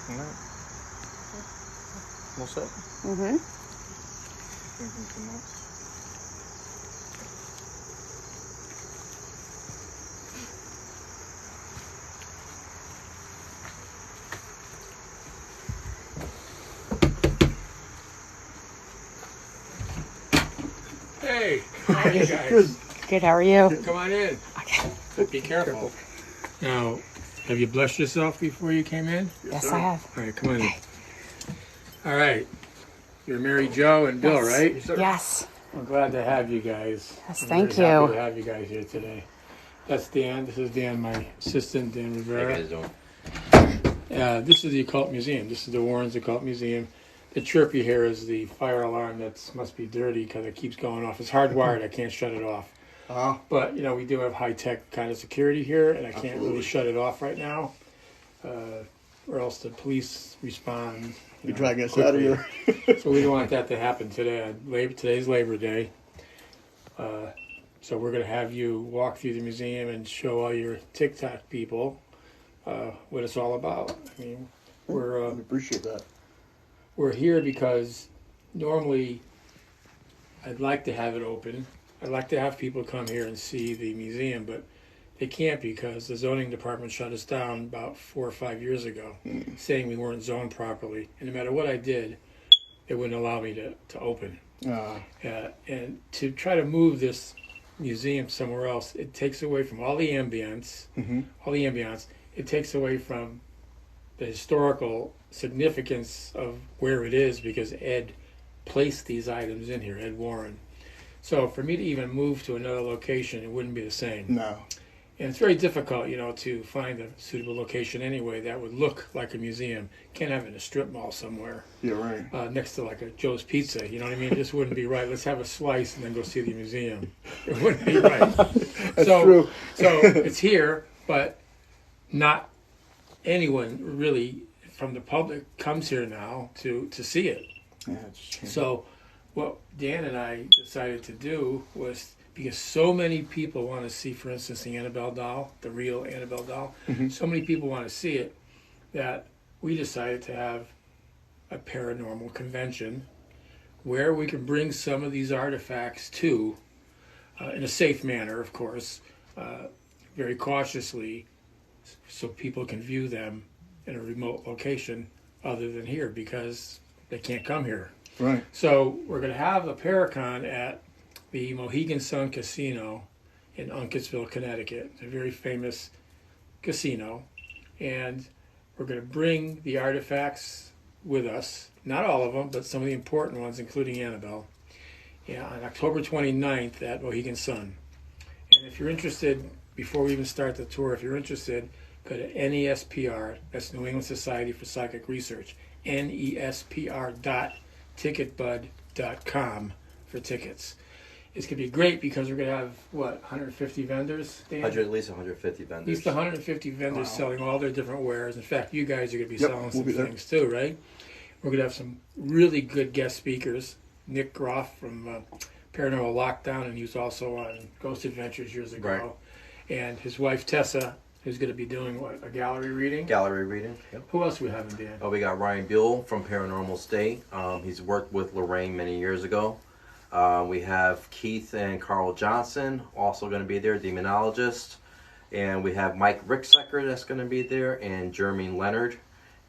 All right. All set? Mm-hmm. Anything else? Hey, how are you guys? Good. Good, how are you? Come on in. Okay. Be careful. Now, have you blessed yourself before you came in? Yes, I have. All right, come on in. All right. You're Mary Jo and Bill, Yes. right? Yes. I'm glad to have you guys. Yes, I'm thank very happy you. to have you guys here today. That's Dan. This is Dan, my assistant, Dan Rivera. How you guys doing? This is the Occult Museum. This is the Warrens Occult Museum. The chirp you hear is the fire alarm that must be dirty because it keeps going off. It's hardwired. I can't shut it off. But, we do have high-tech kind of security here, and I can't really shut it off right now, or else the police respond. You're dragging us out of here. So we don't want that to happen today. Today's Labor Day. So we're going to have you walk through the museum and show all your TikTok people what it's all about. I mean, We appreciate that. we're here because normally I'd like to have it open. I'd like to have people come here and see the museum, but they can't because the zoning department shut us down about 4 or 5 years ago, saying we weren't zoned properly. And no matter what I did, they wouldn't allow me to open. And to try to move this museum somewhere else, it takes away from all the ambience, It takes away from the historical significance of where it is because Ed placed these items in here, Ed Warren. So for me to even move to another location, it wouldn't be the same. No. And it's very difficult, to find a suitable location anyway that would look like a museum. Can't have it in a strip mall somewhere. You're right. Next to like a Joe's Pizza, you know what I mean? It just wouldn't be right. Let's have a slice and then go see the museum. It wouldn't be right. That's true. So it's here, but not anyone really from the public comes here now to see it. Yeah, it's true. So what Dan and I decided to do was, because so many people want to see, for instance, the Annabelle doll, the real Annabelle doll, so many people want to see it, that we decided to have a paranormal convention where we can bring some of these artifacts to, in a safe manner, of course, very cautiously, so people can view them in a remote location other than here because they can't come here. Right. So we're going to have a paracon at the Mohican Sun Casino in Uncasville, Connecticut. It's a very famous casino. And we're going to bring the artifacts with us. Not all of them, but some of the important ones, including Annabelle. On October 29th at Mohican Sun. And if you're interested, before we even start the tour, if you're interested, go to NESPR, that's New England Society for Psychic Research, NESPR.ticketbud.com for tickets. It's going to be great because we're going to have, 150 vendors, Dan? At least 150 vendors. At least 150 vendors selling all their different wares. In fact, you guys are going to be Yep, selling we'll some be there. things too, right? We're going to have some really good guest speakers. Nick Groff from Paranormal Lockdown, and he was also on Ghost Adventures years ago. Right. And his wife, Tessa, who's going to be doing, a gallery reading? Gallery reading. Yep. Who else we have in Dan? Oh, we got Ryan Buell from Paranormal State. He's worked with Lorraine many years ago. We have Keith and Carl Johnson also going to be there, demonologist. And we have Mike Ricksecker that's going to be there, and Jermaine Leonard,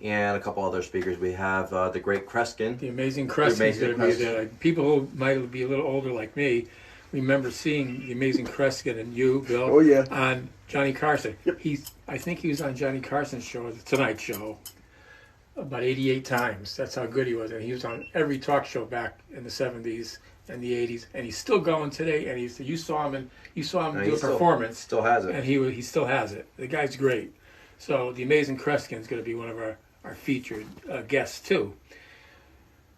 and a couple other speakers. We have the Great Kreskin. The Amazing Kreskin's going to be there. Like, people who might be a little older like me remember seeing the Amazing Kreskin and you, Bill, Oh, yeah. on Johnny Carson. Yep. I think he was on Johnny Carson's show, The Tonight Show, about 88 times. That's how good he was. And he was on every talk show back in the 70s and the 80s, and he's still going today. And you saw him do a performance. Still has it. And he still has it. The guy's great. So the Amazing Kreskin is going to be one of our featured guests too.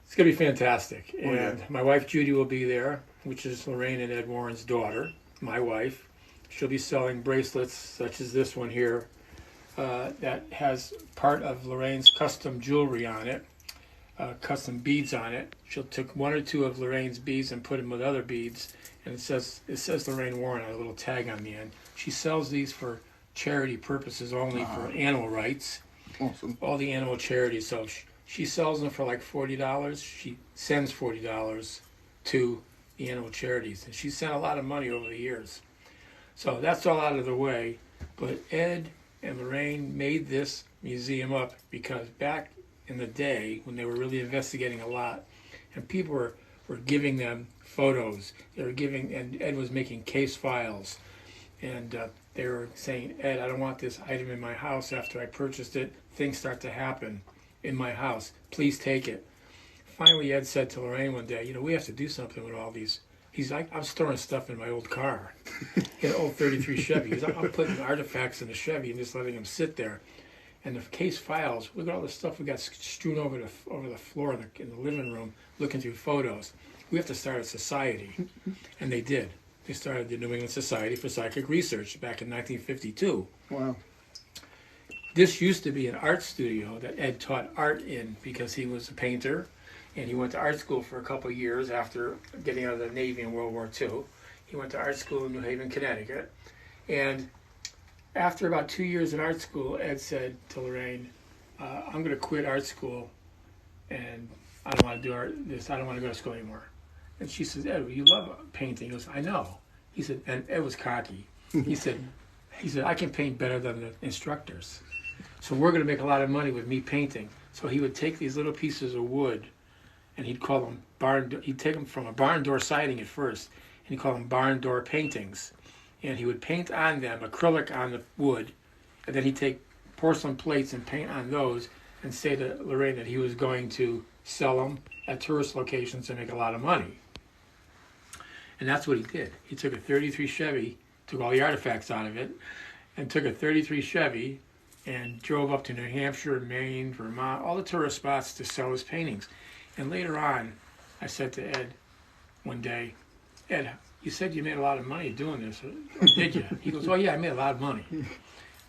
It's going to be fantastic. Oh, yeah. And my wife Judy will be there, which is Lorraine and Ed Warren's daughter, my wife. She'll be selling bracelets such as this one here that has part of Lorraine's custom jewelry on it, custom beads on it. She'll took one or two of Lorraine's beads and put them with other beads, and it says Lorraine Warren on a little tag on the end. She sells these for charity purposes only, for animal rights. Awesome. all the animal charities. So she sells them for like $40. She sends $40 to the animal charities. And she sent a lot of money over the years. So that's all out of the way. But Ed and Lorraine made this museum up because back in the day when they were really investigating a lot, and people were giving them photos, they were giving, and Ed was making case files, and they were saying, Ed, I don't want this item in my house after I purchased it. Things start to happen in my house. Please take it. Finally, Ed said to Lorraine one day, we have to do something with all these. He's like, I'm storing stuff in my old car. He had an old 33 Chevy. He's like, I'm putting artifacts in the Chevy and just letting them sit there. And the case files, look at all the stuff we got strewn over the floor in the living room, looking through photos. We have to start a society. And they did. They started the New England Society for Psychic Research back in 1952. Wow. This used to be an art studio that Ed taught art in because he was a painter, and he went to art school for a couple of years after getting out of the Navy in World War II. He went to art school in New Haven, Connecticut. And after about 2 years in art school, Ed said to Lorraine, I'm going to quit art school, and I don't want to do I don't want to go to school anymore. And she says, Ed, you love painting. He goes, I know. He said, and Ed was cocky. He said, I can paint better than the instructors. So we're going to make a lot of money with me painting. So he would take these little pieces of wood, and he'd call them he'd take them from a barn door siding at first, and he'd call them barn door paintings. And he would paint on them, acrylic on the wood, and then he'd take porcelain plates and paint on those and say to Lorraine that he was going to sell them at tourist locations and make a lot of money. And that's what he did. He took a 33 Chevy, took all the artifacts out of it, and took a 33 Chevy and drove up to New Hampshire, Maine, Vermont, all the tourist spots to sell his paintings. And later on, I said to Ed one day, Ed, you said you made a lot of money doing this. Did you? He goes, oh yeah, I made a lot of money.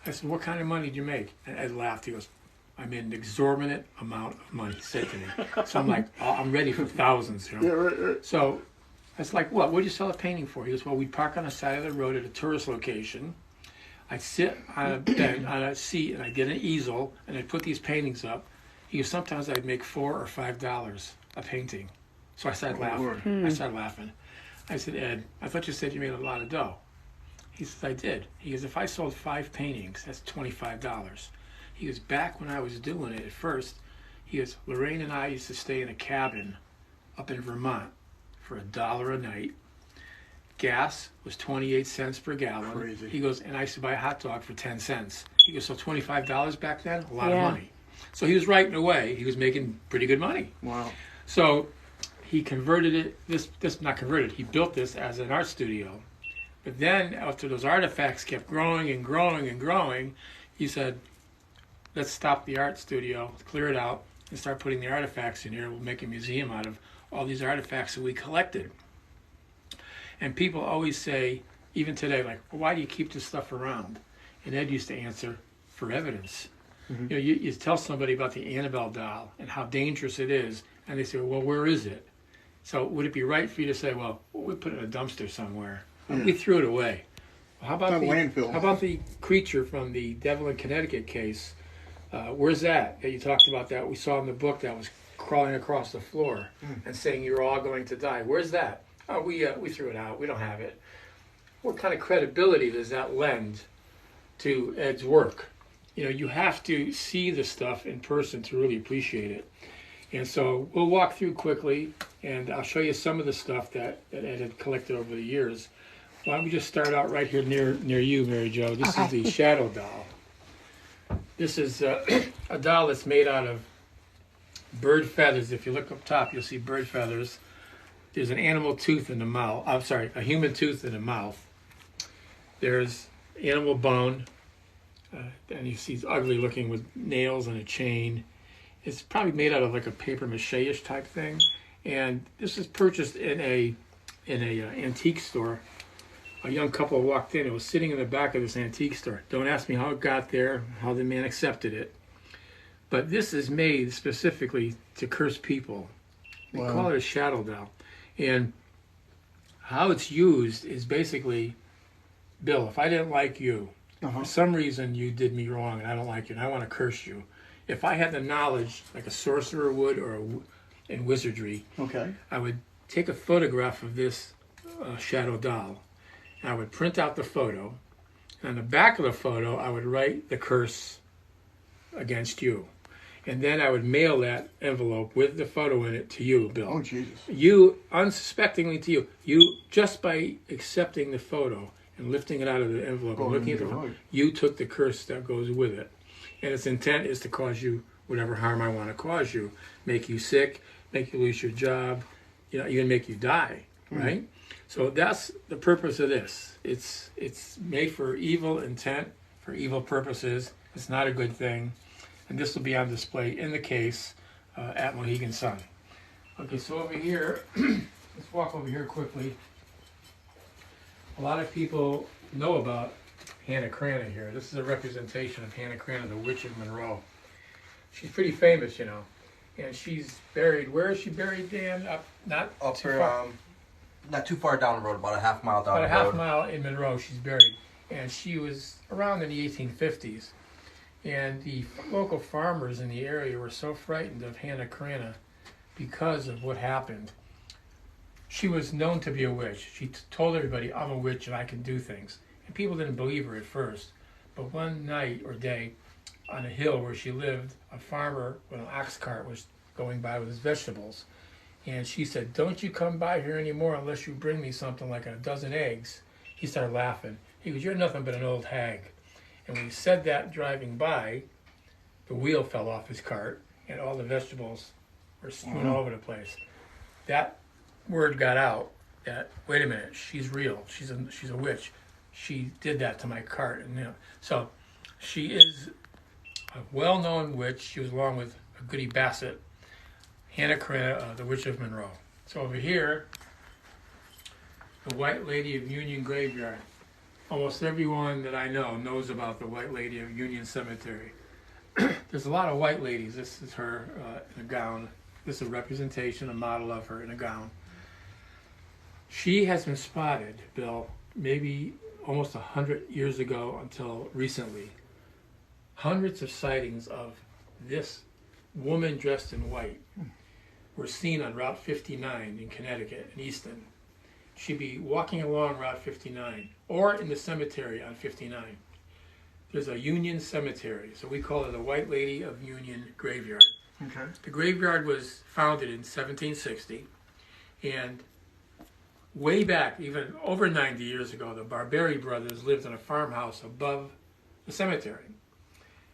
I said, what kind of money did you make? And Ed laughed. He goes, I made an exorbitant amount of money, he said to me. So I'm like, oh, I'm ready for thousands. Yeah, right. So I was like, what? What did you sell a painting for? He goes, well, we'd park on the side of the road at a tourist location. I'd sit on a bed, on a seat, and I'd get an easel, and I'd put these paintings up. He goes, sometimes I'd make $4 or $5 a painting. So I started laughing. I started laughing. I said, Ed, I thought you said you made a lot of dough. He says, I did. He goes, if I sold 5 paintings, that's $25. He goes, back when I was doing it at first, he goes, Lorraine and I used to stay in a cabin up in Vermont for $1 a night. Gas was 28 cents per gallon. Crazy. He goes, and I used to buy a hot dog for 10 cents. He goes, so $25 back then? A lot of money. So he was right in a way. He was making pretty good money. Wow. So he converted it, not converted, he built this as an art studio. But then after those artifacts kept growing and growing and growing, he said, let's stop the art studio, clear it out, and start putting the artifacts in here. We'll make a museum out of all these artifacts that we collected. And people always say, even today, like, well, why do you keep this stuff around? And Ed used to answer, for evidence. Mm-hmm. You tell somebody about the Annabelle doll and how dangerous it is, and they say, well, where is it? So would it be right for you to say, well, we put it in a dumpster somewhere? We threw it away. Well, how about the creature from the Devil in Connecticut case? Where's that you talked about that we saw in the book that was crawling across the floor and saying you're all going to die? Where's that? Oh, we threw it out. We don't have it. What kind of credibility does that lend to Ed's work? You have to see the stuff in person to really appreciate it. And so we'll walk through quickly, and I'll show you some of the stuff that Ed had collected over the years. Why don't we just start out right here near you, Mary Jo. This is the Shadow Doll. This is a doll that's made out of bird feathers. If you look up top, you'll see bird feathers. There's an animal tooth in the mouth. I'm sorry, a human tooth in the mouth. There's animal bone. And you see it's ugly looking with nails and a chain. It's probably made out of like a paper mache-ish type thing. And this is purchased in a antique store. A young couple walked in. It was sitting in the back of this antique store. Don't ask me how it got there, how the man accepted it. But this is made specifically to curse people. They call it a shadow doll. And how it's used is basically, Bill, if I didn't like you, for some reason you did me wrong and I don't like you and I want to curse you, if I had the knowledge, like a sorcerer would, or in wizardry, Okay. I would take a photograph of this shadow doll. And I would print out the photo. And on the back of the photo, I would write the curse against you. And then I would mail that envelope with the photo in it to you, Bill. Oh, Jesus. You, unsuspectingly to you, just by accepting the photo and lifting it out of the envelope and looking at the photo, you took the curse that goes with it. And its intent is to cause you whatever harm I want to cause you. Make you sick, make you lose your job, even make you die, right? So that's the purpose of this. It's made for evil intent, for evil purposes. It's not a good thing. And this will be on display in the case at Mohican Sun. Okay, so over here, let's walk over here quickly. A lot of people know about Hannah Cranna here. This is a representation of Hannah Cranna, the Witch of Monroe. She's pretty famous, and she's buried. Where is she buried, Dan? Not too far down the road, about a half mile down the road. About a half mile in Monroe, she's buried. And she was around in the 1850s. And the local farmers in the area were so frightened of Hannah Cranna because of what happened. She was known to be a witch. She told everybody, I'm a witch and I can do things. And people didn't believe her at first. But one night or day, on a hill where she lived, a farmer with an ox cart was going by with his vegetables. And she said, don't you come by here anymore unless you bring me something like a dozen eggs. He started laughing. He goes, you're nothing but an old hag. And when he said that driving by, the wheel fell off his cart and all the vegetables were strewn all over the place. That word got out that, wait a minute, she's real. She's a witch. She did that to my cart. And so she is a well-known witch. She was along with Goody Bassett, Hannah Cranna, the Witch of Monroe. So over here, the White Lady of Union Graveyard. Almost everyone that I know knows about the White Lady of Union Cemetery. There's a lot of white ladies. This is her in a gown. This is a representation, a model of her in a gown. She has been spotted, Bill, maybe almost 100 years ago until recently. Hundreds of sightings of this woman dressed in white were seen on Route 59 in Connecticut, in Easton. She'd be walking along Route 59 or in the cemetery on 59. There's a Union cemetery, so we call it the White Lady of Union Graveyard. Okay. The graveyard was founded in 1760, and way back, even over 90 years ago, the Barberi brothers lived in a farmhouse above the cemetery.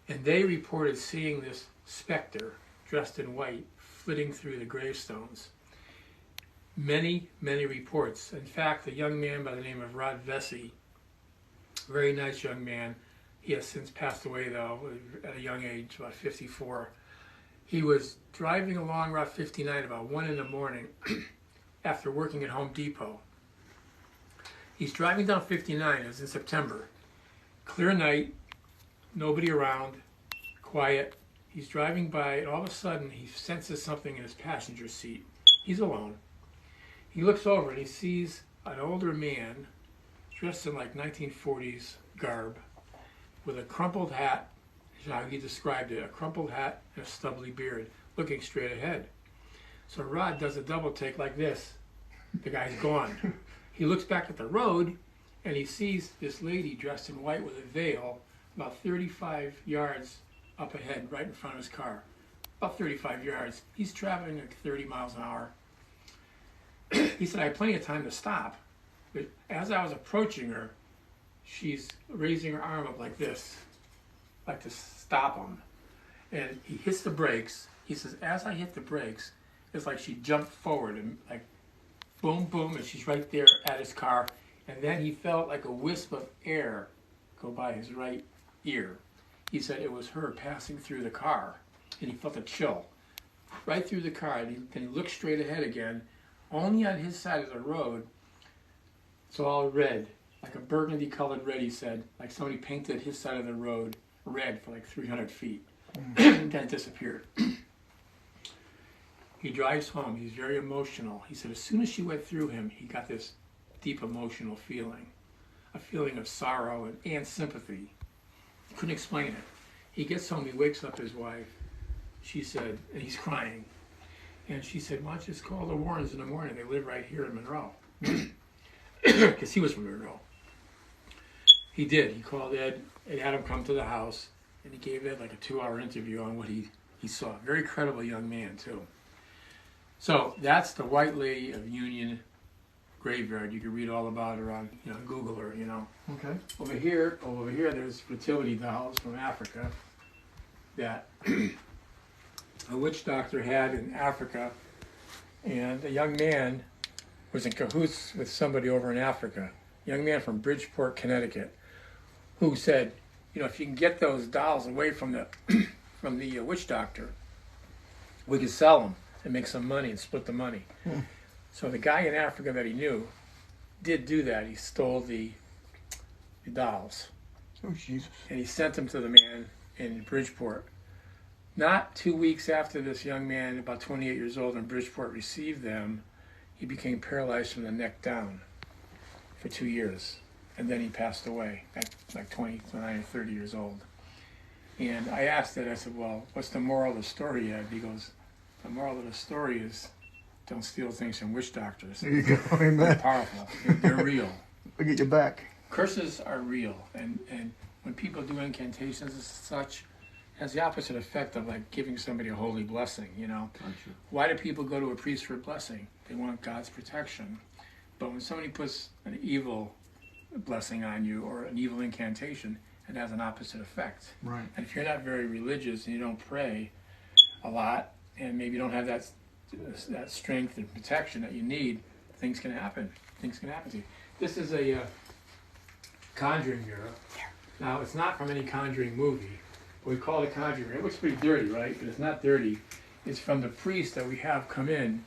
And they reported seeing this specter dressed in white flitting through the gravestones. Many, many reports. In fact, a young man by the name of Rod Vesey, very nice young man, he has since passed away though, at a young age, about 54. He was driving along Route 59 about 1 in the morning after working at Home Depot. He's driving down 59, it was in September. Clear night, nobody around, quiet. He's driving by, and all of a sudden he senses something in his passenger seat. He's alone. He looks over and he sees an older man dressed in like 1940s garb with a crumpled hat, is how he described it, a crumpled hat and a stubbly beard, looking straight ahead. So Rod does a double take like this. The guy's gone. He looks back at the road and he sees this lady dressed in white with a veil about 35 yards up ahead, right in front of his car. About 35 yards. He's traveling like 30 miles an hour. He said, I had plenty of time to stop, but as I was approaching her, she's raising her arm up like this, like to stop him. And he hits the brakes. He says, as I hit the brakes, it's like she jumped forward and like boom, boom, and she's right there at his car. And then he felt like a wisp of air go by his right ear. He said it was her passing through the car, and he felt a chill right through the car. And then he looked straight ahead again. Only on his side of the road, it's all red, like a burgundy-colored red, he said, like somebody painted his side of the road red for like 300 feet, and then disappeared. He drives home. He's very emotional. He said as soon as she went through him, he got this deep emotional feeling, a feeling of sorrow and sympathy. He couldn't explain it. He gets home, he wakes up his wife, she said, and he's crying, and she said, why don't you just call the Warrens in the morning? They live right here in Monroe. Because he was from Monroe. He did. He called Ed and had him come to the house, and he gave Ed like a 2-hour interview on what he saw. Very credible young man, too. So that's the White Lady of Union graveyard. You can read all about her on Google her, Okay. Over here, there's fertility dolls from Africa that a witch doctor had in Africa, and a young man was in cahoots with somebody over in Africa, a young man from Bridgeport, Connecticut, who said, if you can get those dolls away from the from the witch doctor, we can sell them and make some money and split the money. So the guy in Africa that he knew did do that. He stole the dolls. Oh, Jesus. And he sent them to the man in Bridgeport. Not 2 weeks after this young man, about 28 years old, in Bridgeport received them, he became paralyzed from the neck down for 2 years. And then he passed away at like 29 or 30 years old. And I asked Ed, I said, well, what's the moral of the story, Ed? He goes, the moral of the story is don't steal things from witch doctors. There you go. Amen. They're powerful. They're real. I'll get you back. Curses are real. And when people do incantations and such, it has the opposite effect of like giving somebody a holy blessing, Why do people go to a priest for a blessing? They want God's protection. But when somebody puts an evil blessing on you or an evil incantation, it has an opposite effect. Right. And if you're not very religious and you don't pray a lot, and maybe you don't have that strength and protection that you need, things can happen. Things can happen to you. This is a conjuring mirror. Now, it's not from any conjuring movie. We call it a conjuring mirror. It looks pretty dirty, right? But it's not dirty. It's from the priest that we have come in.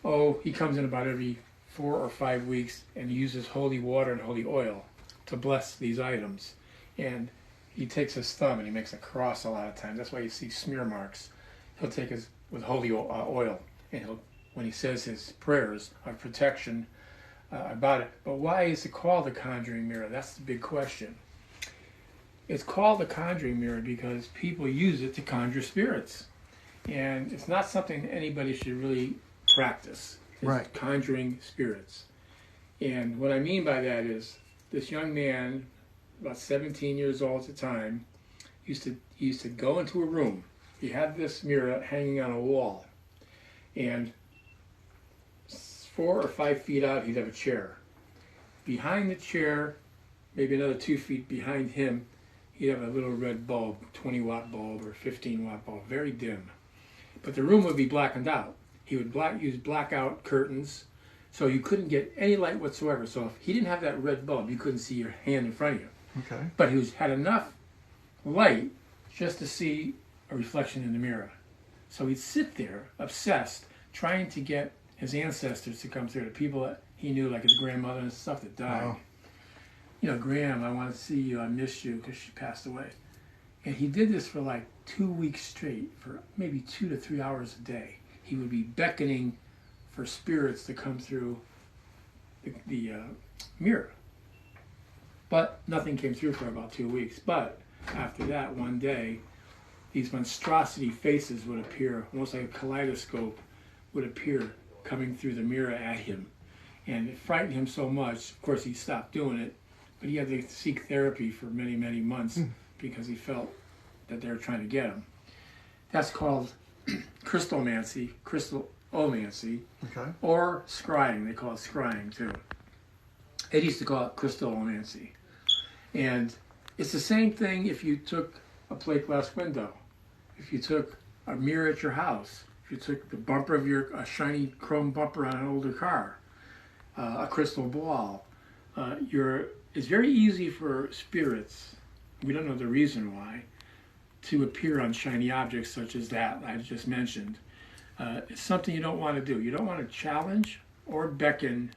Oh, he comes in about every 4 or 5 weeks, and he uses holy water and holy oil to bless these items. And he takes his thumb and he makes a cross a lot of times. That's why you see smear marks. He'll take his with holy oil, and when he says his prayers of protection about it. But why is it called the conjuring mirror? That's the big question. It's called the conjuring mirror because people use it to conjure spirits, and it's not something anybody should really practice. It's right. Conjuring spirits. And what I mean by that is this young man, about 17 years old at the time, used to go into a room. He had this mirror hanging on a wall, and 4 or 5 feet out, he'd have a chair. Behind the chair, maybe another 2 feet behind him, he'd have a little red bulb, 20-watt bulb or 15-watt bulb, very dim. But the room would be blackened out. He would use blackout curtains, so you couldn't get any light whatsoever. So if he didn't have that red bulb, you couldn't see your hand in front of you. Okay. But he had enough light just to see a reflection in the mirror. So he'd sit there, obsessed, trying to get his ancestors to come through, the people that he knew, like his grandmother and stuff that died. Wow. Graham, I want to see you, I missed you, because she passed away. And he did this for like 2 weeks straight, for maybe 2 to 3 hours a day. He would be beckoning for spirits to come through the mirror. But nothing came through for about 2 weeks. But after that, one day, these monstrosity faces would appear, almost like a kaleidoscope would appear coming through the mirror at him. And it frightened him so much, of course he stopped doing it, but he had to seek therapy for many, many months because he felt that they were trying to get him. That's called crystalmancy, Okay. or scrying. They call it scrying too. They used to call it crystalmancy. And it's the same thing if you took a plate glass window, if you took a mirror at your house, if you took the bumper of a shiny chrome bumper on an older car, a crystal ball. It's very easy for spirits, we don't know the reason why, to appear on shiny objects such as that I just mentioned. It's something you don't want to do. You don't want to challenge or beckon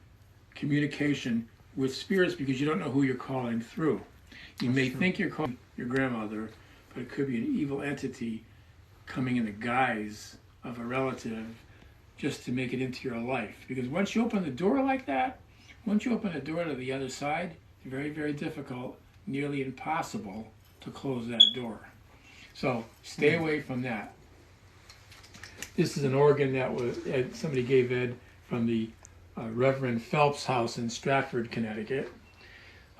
communication with spirits because you don't know who you're calling through. You may think you're calling your grandmother, but it could be an evil entity coming in the guise of a relative just to make it into your life. Because once you open the door like that, once you open the door to the other side, it's very, very difficult, nearly impossible to close that door. So stay away from that. This is an organ that was somebody gave Ed from the Reverend Phelps house in Stratford, Connecticut.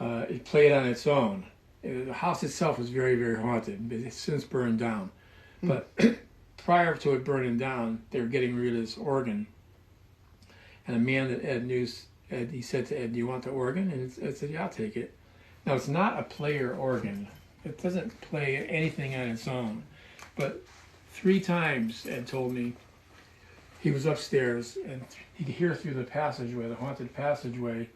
It played on its own. The house itself was very, very haunted, but it's since burned down. But prior to it burning down, they were getting rid of this organ. And a man that Ed knew, he said to Ed, "Do you want the organ?" And Ed said, "Yeah, I'll take it." Now, it's not a player organ. It doesn't play anything on its own. But 3 times, Ed told me, he was upstairs and he could hear through the passageway, the haunted passageway,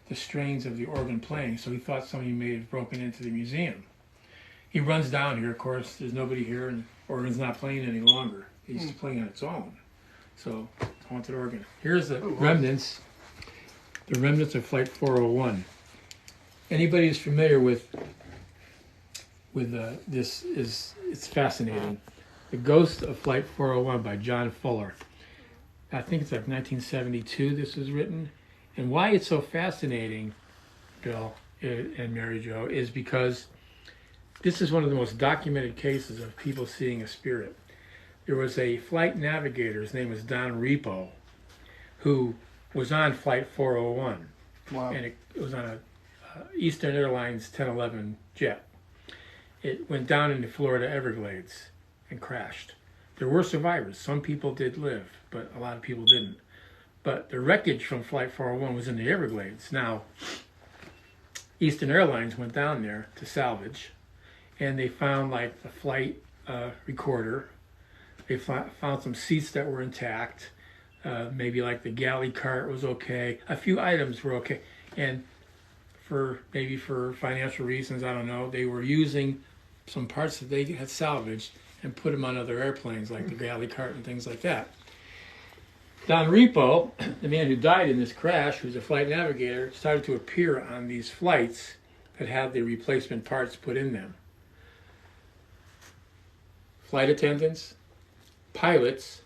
the strains of the organ playing. So he thought somebody may have broken into the museum. He runs down here. Of course, there's nobody here, and the organ's not playing any longer. He's playing on its own. So, haunted organ. Here's the remnants. The remnants of Flight 401. Anybody who's familiar with this it's fascinating. The Ghost of Flight 401 by John Fuller. I think it's like 1972 this was written. And why it's so fascinating, Bill and Mary Jo, is because this is one of the most documented cases of people seeing a spirit. There was a flight navigator, his name was Don Repo, who was on Flight 401. Wow. And it was on a Eastern Airlines 1011 jet. It went down into Florida Everglades and crashed. There were survivors. Some people did live, but a lot of people didn't. But the wreckage from Flight 401 was in the Everglades. Now, Eastern Airlines went down there to salvage, and they found like the flight recorder. They found some seats that were intact. Maybe like the galley cart was okay. A few items were okay. And for financial reasons, I don't know, they were using some parts that they had salvaged and put them on other airplanes, like the galley cart and things like that. Don Repo, the man who died in this crash, who's a flight navigator, started to appear on these flights that had the replacement parts put in them. Flight attendants, pilots,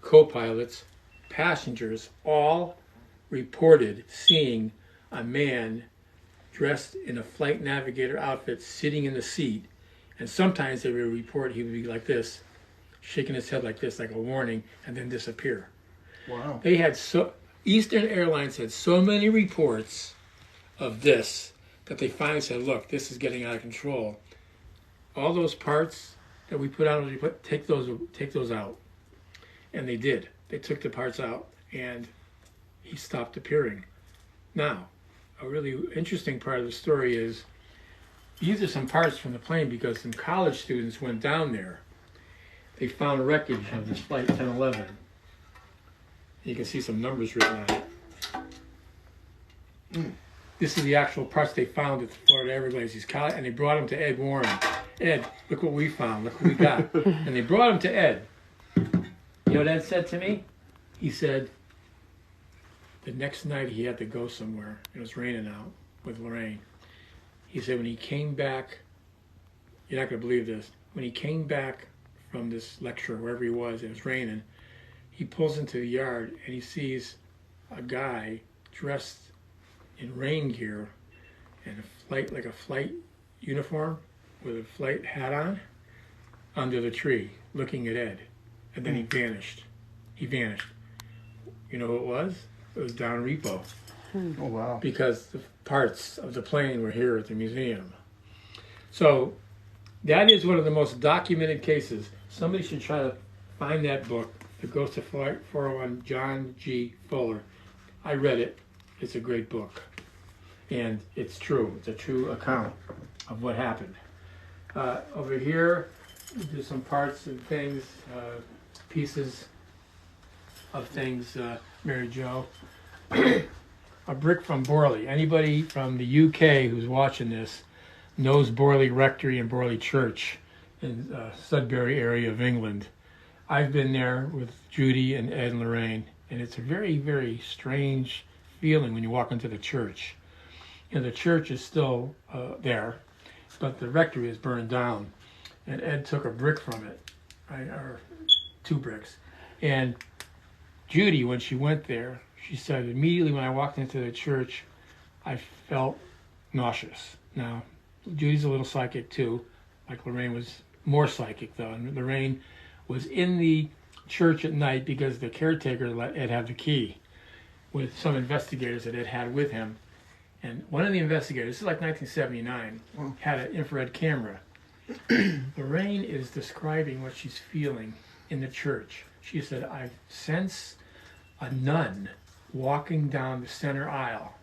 co-pilots, passengers, all reported seeing a man dressed in a flight navigator outfit sitting in the seat. And sometimes they would report he would be like this, shaking his head like this, like a warning, and then disappear. Wow. They had Eastern Airlines had so many reports of this that they finally said, "Look, this is getting out of control. All those parts that we put out, take those out." And they did. They took the parts out, and he stopped appearing. Now, a really interesting part of the story is these are some parts from the plane because some college students went down there. They found wreckage of this flight 1011. You can see some numbers written on it. This is the actual parts they found at the Florida Everglades. These college, and they brought them to Ed Warren. "Ed, look what we found. Look what we got." And they brought them to Ed. You know what Ed said to me? He said the next night he had to go somewhere. It was raining out with Lorraine. He said when he came back, you're not going to believe this, when he came back from this lecture, wherever he was, it was raining, he pulls into the yard and he sees a guy dressed in rain gear and a flight uniform with a flight hat on under the tree looking at Ed. And then he vanished. You know who it was? It was Don Repo. Oh, wow. Because the parts of the plane were here at the museum. So that is one of the most documented cases. Somebody should try to find that book, The Ghost of Flight 401, John G. Fuller. I read it. It's a great book. And it's true. It's a true account of what happened. Over here, there's some parts and things, pieces of things, Mary Jo. A brick from Borley. Anybody from the UK who's watching this knows Borley Rectory and Borley Church in Sudbury area of England. I've been there with Judy and Ed and Lorraine, and it's a very, very strange feeling when you walk into the church. You know, the church is still there, but the rectory is burned down, and Ed took a brick from it, right, or 2 bricks. And Judy, when she went there, she said immediately when I walked into the church, I felt nauseous. Now, Judy's a little psychic too, like Lorraine was more psychic though, and Lorraine was in the church at night because the caretaker let Ed have the key with some investigators that Ed had with him. And one of the investigators, this is like 1979, had an infrared camera. Lorraine is describing what she's feeling in the church. She said, I sense a nun walking down the center aisle.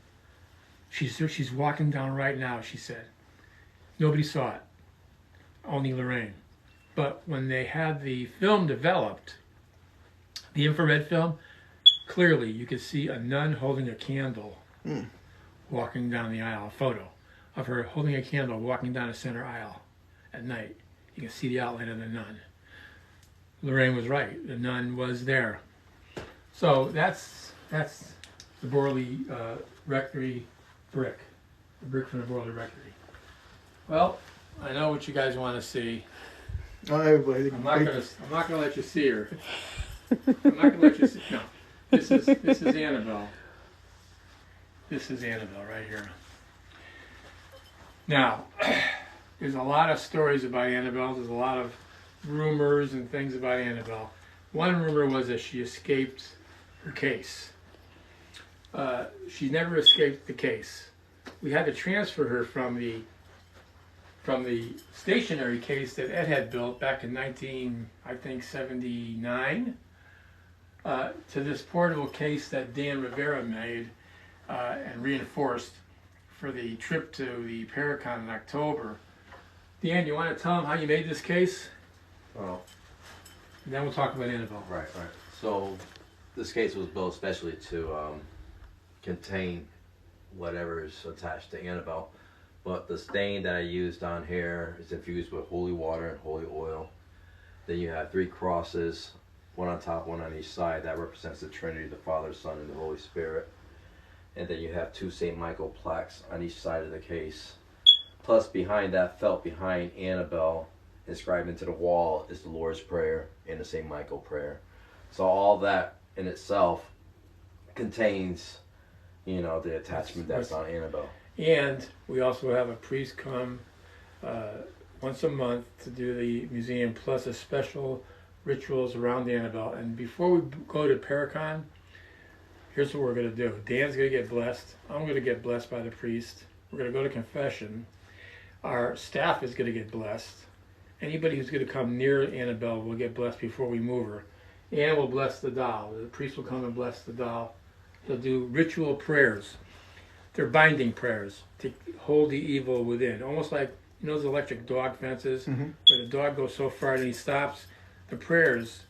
She's walking down right now, she said. Nobody saw it, only Lorraine. But when they had the film developed, the infrared film, clearly you could see a nun holding a candle walking down the aisle, a photo of her holding a candle walking down the center aisle at night. You can see the outline of the nun. Lorraine was right. The nun was there. So that's the Borley Rectory brick. The brick from the Borley Rectory. Well, I know what you guys want to see. I'm not gonna let you see her. I'm not gonna let you see. No, this is Annabelle. This is Annabelle right here. Now, there's a lot of stories about Annabelle. There's a lot of rumors and things about Annabelle. One rumor was that she escaped her case. She never escaped the case. We had to transfer her from the stationary case that Ed had built back in 1979 to this portable case that Dan Rivera made and reinforced for the trip to the Paracon in October. Dan, you want to tell them how you made this case? Well, And then we'll talk about Annabelle. right. So this case was built especially to contain whatever is attached to Annabelle. But the stain that I used on here is infused with holy water and holy oil. Then you have 3 crosses, one on top, one on each side. That represents the Trinity, the Father, Son, and the Holy Spirit. And then you have 2 St. Michael plaques on each side of the case. Plus behind that felt behind Annabelle, inscribed into the wall, is the Lord's Prayer and the St. Michael prayer. So all that in itself contains, you know, the attachment that's on Annabelle. And we also have a priest come once a month to do the museum, plus a special rituals around the Annabelle. And before we go to Paracon, here's what we're going to do. Dan's going to get blessed. I'm going to get blessed by the priest. We're going to go to confession. Our staff is going to get blessed. Anybody who's going to come near Annabelle will get blessed before we move her. And we'll bless the doll. The priest will come and bless the doll. He'll do ritual prayers. They're binding prayers to hold the evil within. Almost like, you know, those electric dog fences, where the dog goes so far and he stops. The prayers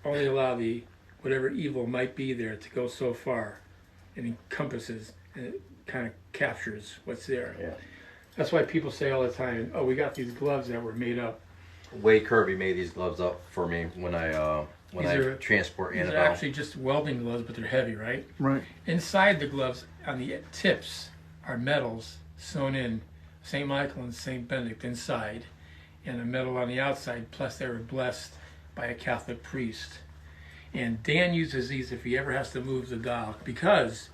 only allow the whatever evil might be there to go so far, and encompasses and it kind of captures what's there. Yeah. That's why people say all the time, "Oh, we got these gloves that were made up." Wade Kirby made these gloves up for me when I transport These Annabelle. are actually just welding gloves, but they're heavy, right? Right. Inside the gloves, on the tips, are medals sewn in, St. Michael and St. Benedict inside, and a medal on the outside, plus they were blessed by a Catholic priest. And Dan uses these if he ever has to move the doll, because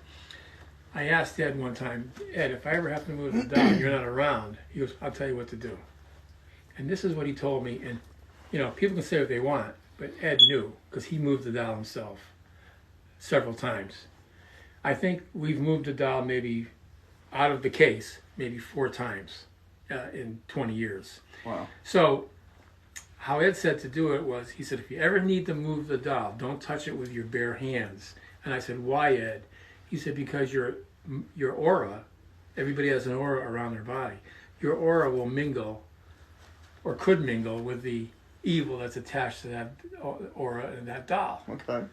I asked Ed one time, Ed, if I ever have to move the doll and you're not around, he goes, I'll tell you what to do. And this is what he told me, and you know, people can say what they want, but Ed knew, because he moved the doll himself several times. I think we've moved the doll maybe out of the case maybe 4 times in 20 years. Wow. So how Ed said to do it was, he said, if you ever need to move the doll, don't touch it with your bare hands. And I said, why, Ed? He said, because your aura, everybody has an aura around their body. Your aura will mingle, or could mingle, with the evil that's attached to that aura and that doll. Okay.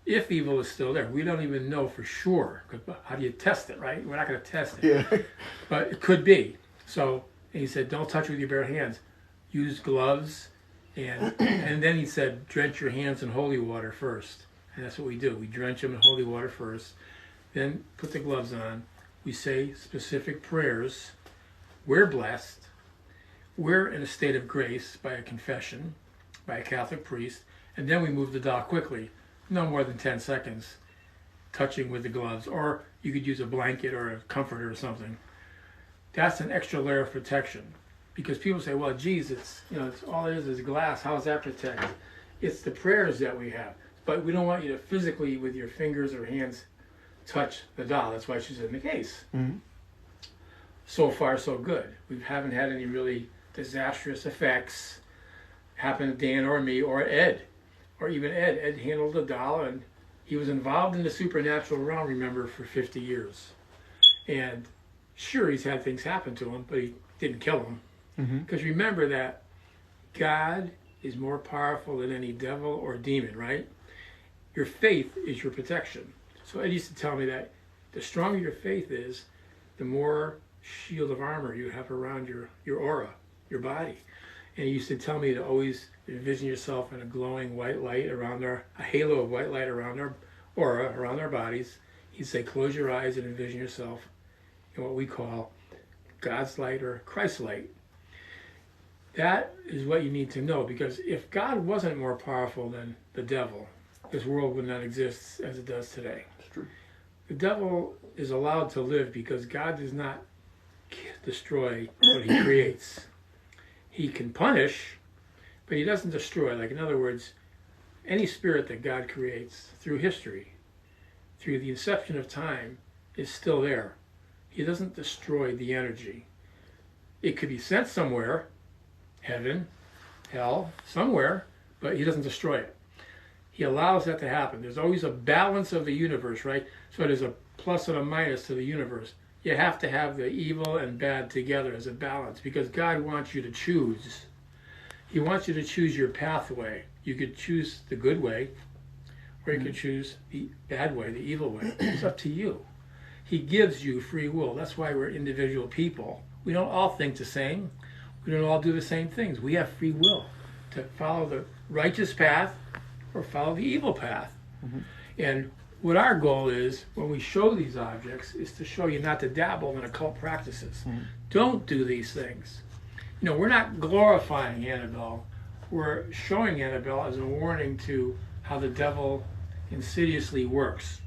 If evil is still there, we don't even know for sure. How do you test it, right? We're not going to test it. Yeah. But it could be. So and he said, don't touch with your bare hands. Use gloves. And then he said, drench your hands in holy water first. And that's what we do. We drench them in holy water first. Then put the gloves on. We say specific prayers. We're blessed. We're in a state of grace by a confession, by a Catholic priest. And then we move the doll quickly. No more than 10 seconds, touching with the gloves. Or you could use a blanket or a comforter or something. That's an extra layer of protection. Because people say, well, geez, it's, you know, it's all it is glass. How is that protected? It's the prayers that we have. But we don't want you to physically, with your fingers or hands, touch the doll. That's why she's in the case. Mm-hmm. So far, so good. We haven't had any really disastrous effects happen to Dan or me or Ed. Or even Ed. Ed handled the doll, and he was involved in the supernatural realm, remember, for 50 years. And sure, he's had things happen to him, but he didn't kill him. Because remember that God is more powerful than any devil or demon, right? Your faith is your protection. So Ed used to tell me that the stronger your faith is, the more shield of armor you have around your aura, your body. And he used to tell me to always envision yourself in a glowing white light around a halo of white light around our aura, around our bodies. He'd say, close your eyes and envision yourself in what we call God's light or Christ's light. That is what you need to know, because if God wasn't more powerful than the devil, this world would not exist as it does today. That's true. The devil is allowed to live because God does not destroy what he creates. He can punish, but he doesn't destroy. Like, in other words, any spirit that God creates through history, through the inception of time, is still there. He doesn't destroy the energy. It could be sent somewhere, heaven, hell, somewhere, but he doesn't destroy it. He allows that to happen. There's always a balance of the universe, right? So there's a plus and a minus to the universe. You have to have the evil and bad together as a balance, because God wants you to choose. He wants you to choose your pathway. You could choose the good way, or you could choose the bad way, the evil way. It's up to you. He gives you free will. That's why we're individual people. We don't all think the same. We don't all do the same things. We have free will to follow the righteous path or follow the evil path. And what our goal is, when we show these objects, is to show you not to dabble in occult practices. Don't do these things. You know, we're not glorifying Annabelle. We're showing Annabelle as a warning to how the devil insidiously works.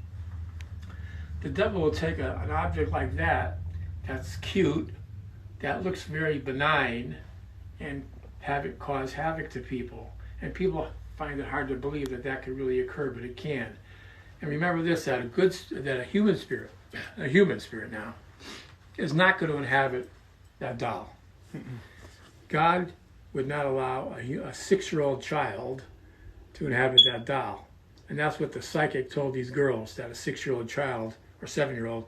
The devil will take an object like that, that's cute, that looks very benign, and have it cause havoc to people. And people find it hard to believe that that could really occur, but it can. And remember this, that a human spirit now, is not going to inhabit that doll. God would not allow a 6-year-old child to inhabit that doll. And that's what the psychic told these girls, that a 6-year-old child, or 7-year-old,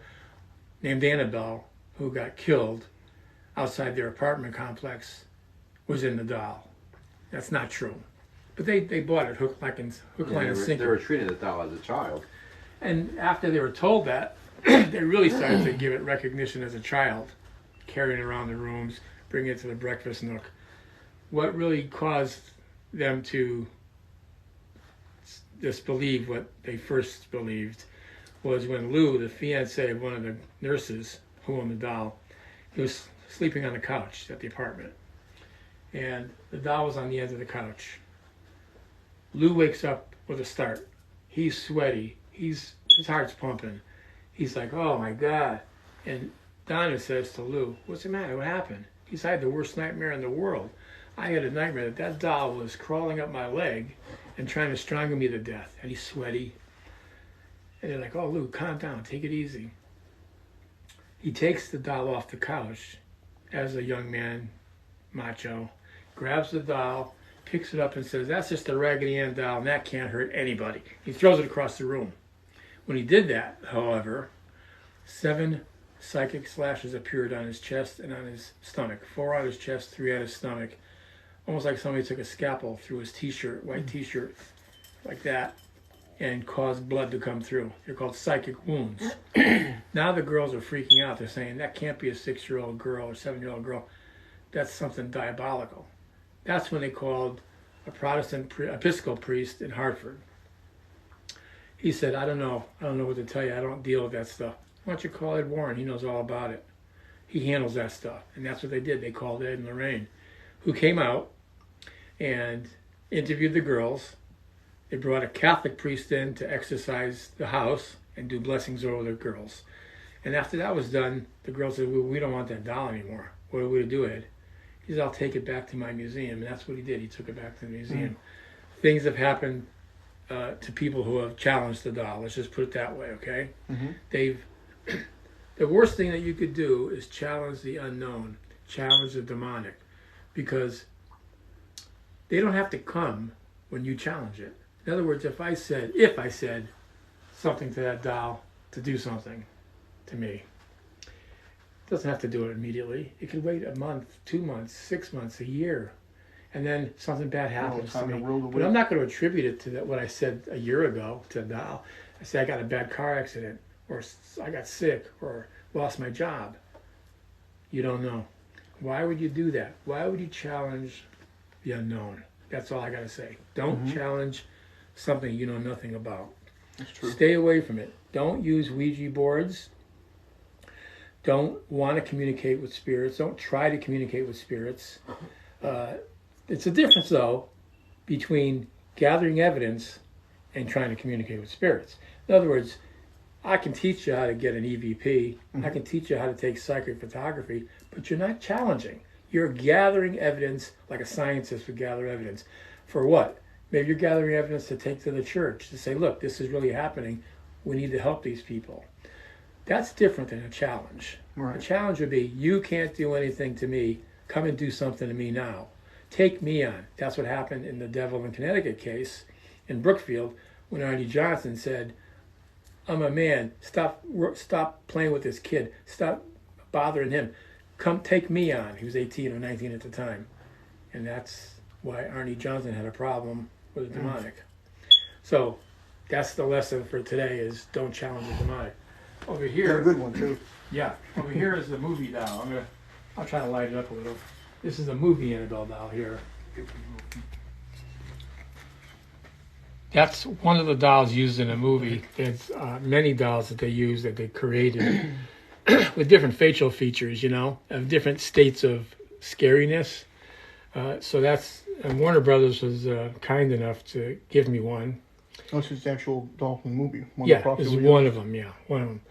named Annabelle, who got killed outside their apartment complex, was in the doll. That's not true. But they bought it hook, line, and sinker. They were treating the doll as a child. And after they were told that, they really started to give it recognition as a child, carrying it around the rooms, bringing it to the breakfast nook. What really caused them to disbelieve what they first believed was when Lou, the fiance of one of the nurses who owned the doll, he was sleeping on the couch at the apartment. And the doll was on the end of the couch. Lou wakes up with a start. He's sweaty. His heart's pumping. He's like, oh my God. And Donna says to Lou, what's the matter? What happened? He's had the worst nightmare in the world. I had a nightmare that doll was crawling up my leg and trying to strangle me to death. And he's sweaty. And they're like, oh, Lou, calm down. Take it easy. He takes the doll off the couch as a young man, macho, grabs the doll, picks it up and says, that's just a Raggedy Ann doll, and that can't hurt anybody. He throws it across the room. When he did that, however, 7 psychic slashes appeared on his chest and on his stomach. 4 on his chest, 3 on his stomach. Almost like somebody took a scalpel through his t-shirt, white t-shirt, like that, and caused blood to come through. They're called psychic wounds. Now the girls are freaking out. They're saying, that can't be a 6-year-old girl or 7-year-old girl. That's something diabolical. That's when they called a Protestant Episcopal priest in Hartford. He said, I don't know what to tell you. I don't deal with that stuff. Why don't you call Ed Warren? He knows all about it. He handles that stuff. And that's what they did. They called Ed and Lorraine, who came out and interviewed the girls. They brought a Catholic priest in to exorcise the house and do blessings over the girls. And after that was done, the girls said, well, we don't want that doll anymore. What are we to do, Ed? He said, I'll take it back to my museum. And that's what he did. He took it back to the museum. things have happened to people who have challenged the doll. Let's just put it that way, okay? They've the worst thing that you could do is challenge the unknown, challenge the demonic, because they don't have to come when you challenge it. In other words, if I said something to that doll to do something to me, it doesn't have to do it immediately. It could wait a month, 2 months, 6 months, a year, and then something bad happens to me. But I'm not going to attribute it to what I said a year ago to a doll. I say I got a bad car accident, or I got sick, or lost my job. You don't know. Why would you do that? Why would you challenge the unknown? That's all I got to say. Don't challenge something you know nothing about. That's true. Stay away from it. Don't use Ouija boards. Don't want to communicate with spirits. Don't try to communicate with spirits. It's a difference, though, between gathering evidence and trying to communicate with spirits. In other words, I can teach you how to get an EVP. I can teach you how to take psychic photography, but you're not challenging. You're gathering evidence like a scientist would gather evidence. For what? Maybe you're gathering evidence to take to the church to say, look, this is really happening. We need to help these people. That's different than a challenge. Right. A challenge would be, you can't do anything to me. Come and do something to me now. Take me on. That's what happened in the Devil in Connecticut case in Brookfield when Arnie Johnson said, I'm a man. Stop playing with this kid. Stop bothering him. Come take me on. He was 18 or 19 at the time. And that's why Arnie Johnson had a problem with the demonic. So that's the lesson for today is don't challenge the demonic. Over here, a good one too. yeah, over here is the movie doll. I'll try to light it up a little. This is the movie Annabelle doll here. That's one of the dolls used in a movie. There's many dolls that they use that they created with different facial features, of different states of scariness. So that's, and Warner Brothers was kind enough to give me one. Oh, it's just the actual doll from the movie. This is one of them, one of them.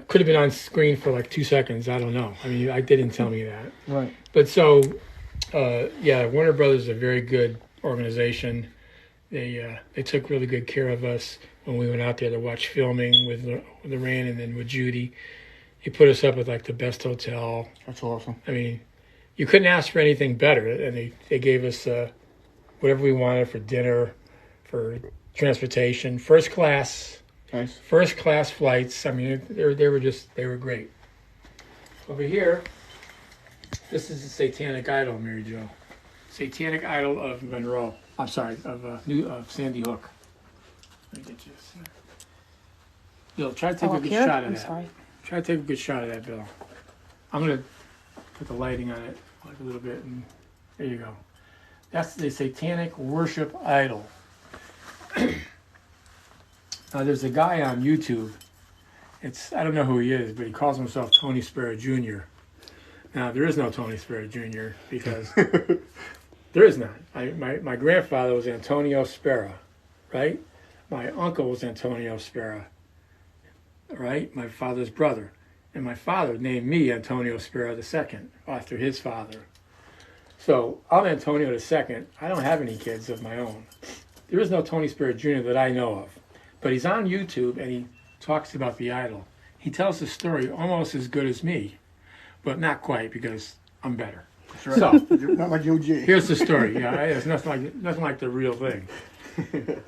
Could have been on screen for like 2 seconds, I don't know. I mean, they didn't tell me that. Right. But so, Warner Brothers is a very good organization. They took really good care of us when we went out there to watch filming with Lorraine and then with Judy. They put us up at like the best hotel. That's awesome. I mean, you couldn't ask for anything better. And they gave us whatever we wanted for dinner, for transportation, first class. Nice. First class flights. I mean, they were great. Over here, this is the Satanic Idol, Mary Jo. Satanic Idol of Monroe. I'm sorry, of Sandy Hook. Let me get you this. Bill, try to take a good shot of that. Sorry. Try to take a good shot of that, Bill. I'm gonna put the lighting on it like a little bit, and there you go. That's the Satanic Worship Idol. Now, there's a guy on YouTube. I don't know who he is, but he calls himself Tony Spera Jr. Now, there is no Tony Spera Jr. because there is none. My grandfather was Antonio Spera, right? My uncle was Antonio Spera, right? My father's brother. And my father named me Antonio Spera II after his father. So I'm Antonio II. I don't have any kids of my own. There is no Tony Spera Jr. that I know of. But he's on YouTube and he talks about the idol. He tells the story almost as good as me, but not quite because I'm better. That's right. So, not like OG. Here's the story. Yeah, it's nothing like the real thing.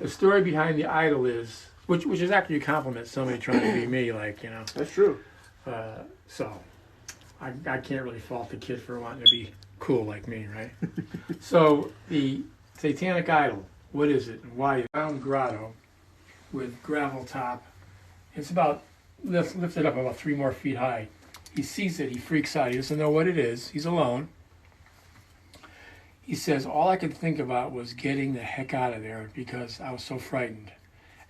The story behind the idol is, which is actually a compliment. Somebody trying to be me, That's true. So I can't really fault the kid for wanting to be cool like me, right? So the Satanic Idol, what is it and why? Round grotto with gravel top. It's about lifted up about 3 more feet high. He sees it, he freaks out. He doesn't know what it is. He's alone. He says, all I could think about was getting the heck out of there because I was so frightened.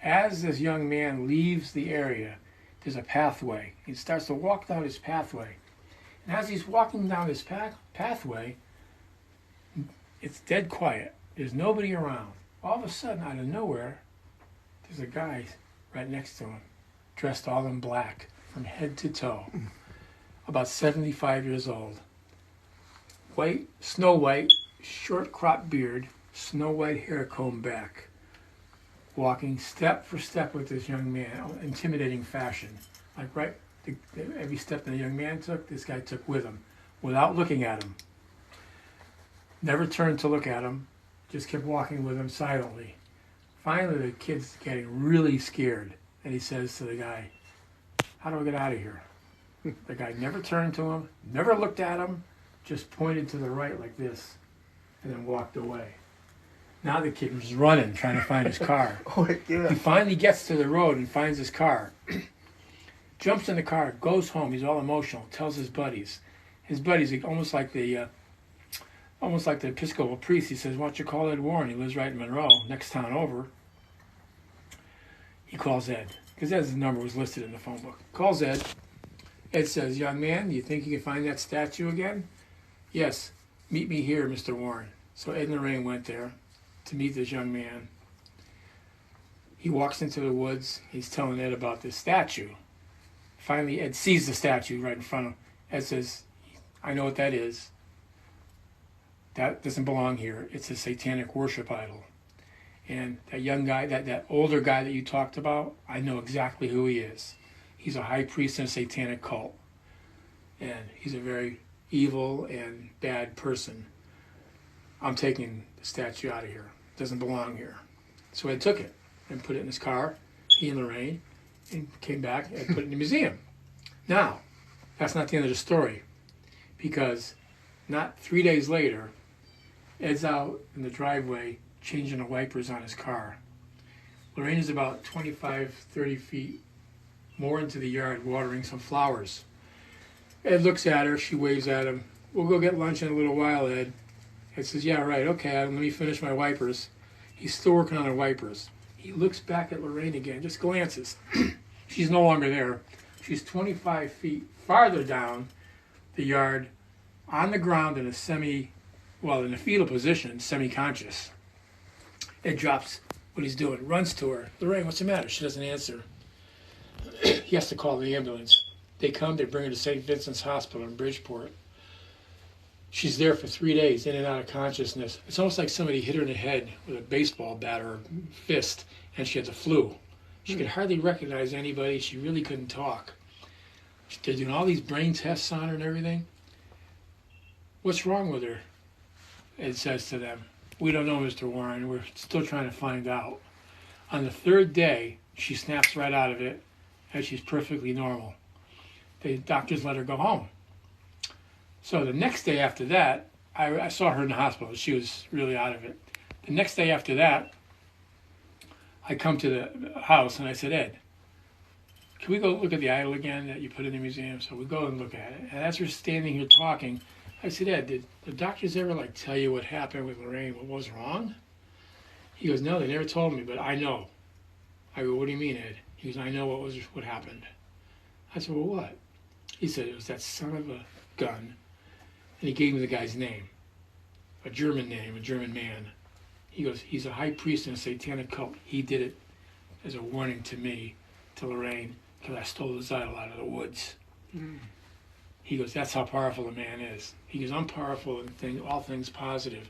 As this young man leaves the area, there's a pathway. He starts to walk down this pathway. And as he's walking down this pathway, it's dead quiet. There's nobody around. All of a sudden, out of nowhere, there's a guy right next to him, dressed all in black from head to toe, about 75 years old. White, snow white, short cropped beard, snow white hair combed back, walking step for step with this young man, intimidating fashion. Like every step the young man took, this guy took with him, without looking at him. Never turned to look at him, just kept walking with him silently. Finally, the kid's getting really scared, and he says to the guy, "How do I get out of here?" The guy never turned to him, never looked at him, just pointed to the right like this, and then walked away. Now the kid was running, trying to find his car. Oh, yeah. He finally gets to the road and finds his car. Jumps in the car, goes home. He's all emotional. Tells his buddies. His buddies, almost like the Episcopal priest. He says, "Why don't you call Ed Warren? He lives right in Monroe, next town over." He calls Ed because Ed's number was listed in the phone book. Calls Ed. Ed says, "Young man, do you think you can find that statue again?" "Yes. Meet me here, Mr. Warren." So Ed and Lorraine went there to meet this young man. He walks into the woods. He's telling Ed about this statue. Finally, Ed sees the statue right in front of him. Ed says, "I know what that is. That doesn't belong here. It's a satanic worship idol." And that young guy, that older guy that you talked about, I know exactly who he is. He's a high priest in a satanic cult. And he's a very evil and bad person. I'm taking the statue out of here. It doesn't belong here. So Ed took it and put it in his car, he and Lorraine, and came back and put it in the museum. Now, that's not the end of the story, because not 3 days later, Ed's out in the driveway changing the wipers on his car. Lorraine is about 25, 30 feet more into the yard watering some flowers. Ed looks at her, she waves at him. "We'll go get lunch in a little while, Ed." Ed says, "Yeah, right, okay, let me finish my wipers." He's still working on her wipers. He looks back at Lorraine again, just glances. She's no longer there. She's 25 feet farther down the yard, on the ground in a fetal position, semi-conscious. Ed drops what he's doing, runs to her. "Lorraine, what's the matter?" She doesn't answer. He has to call the ambulance. They come, they bring her to St. Vincent's Hospital in Bridgeport. She's there for 3 days, in and out of consciousness. It's almost like somebody hit her in the head with a baseball bat or a fist, and she had the flu. She could hardly recognize anybody. She really couldn't talk. They're doing all these brain tests on her and everything. "What's wrong with her?" Ed says to them. "We don't know, Mr. Warren. We're still trying to find out." On the third day, she snaps right out of it, and she's perfectly normal. The doctors let her go home. So the next day after that, I saw her in the hospital. She was really out of it. The next day after that, I come to the house and I said, "Ed, can we go look at the idol again that you put in the museum?" So we go and look at it. And as we're standing here talking, I said, "Ed, did the doctors ever tell you what happened with Lorraine? What was wrong?" He goes, "No, they never told me, but I know." I go, "What do you mean, Ed?" He goes, "I know what happened." I said, "Well, what?" He said, "It was that son of a gun." And he gave me the guy's name, a German name, a German man. He goes, "He's a high priest in a satanic cult. He did it as a warning to me, to Lorraine, because I stole his idol out of the woods." He goes, "That's how powerful a man is." He goes, "I'm powerful in all things positive.